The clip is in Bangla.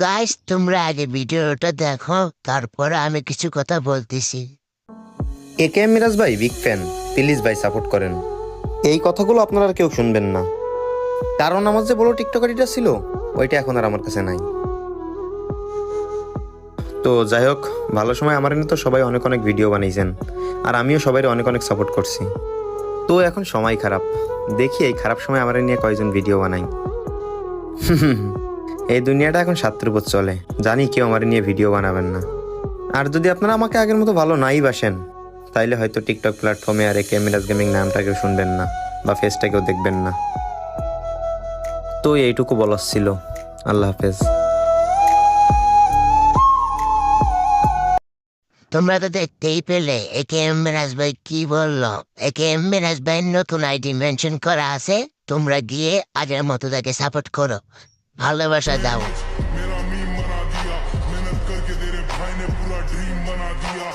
গাইস, তোমরা আগে ভিডিওটা দেখো, তারপরে আমি কিছু কথা বলতেছি। এ কে এম মিরাজ ভাই বিগ ফ্যান, প্লিজ ভাই সাপোর্ট করেন। এই কথাগুলো আপনারা আর কেউ শুনবেন না, কারণ আমার যে বড় টিকটকারিটা ছিল ওইটা এখন আর আমার কাছে নাই। তো যাই হোক, ভালো সময় আমার এনে তো সবাই অনেক অনেক ভিডিও বানিয়েছেন, আর আমিও সবাই অনেক অনেক সাপোর্ট করছি। তো এখন সময় খারাপ, দেখি এই খারাপ সময় আমার নিয়ে কয়জন ভিডিও বানাই। এই দুনিয়াটা এখন সাতের উপর চলে, জানি কেউ আমার নিয়ে ভিডিও বানাবেন না। আর যদি আপনারা আমাকে আগের মতো ভালো নাই বাসেন, তাইলে হয়তো টিকটক প্ল্যাটফর্মে আর একে মিরাজ গেমিং নামটাকেও শুনবেন না বা ফেসটাকেও দেখবেন না। তো এইটুকু বলার ছিল। আল্লাহ হাফেজ। তোমরা তো দেখতেই পেলে একে এম মিরাজ ভাই কি বললো। একে এম মিরাজ ভাইয়ের নতুন আইডি মেনশন করা আছে, তোমরা গিয়ে আগের মতো তাকে সাপোর্ট করো, ভালোবাসা দাও। मेरा मीम बना दिया, मेहनत करके तेरे भाई ने पूरा ड्रीम बना दिया।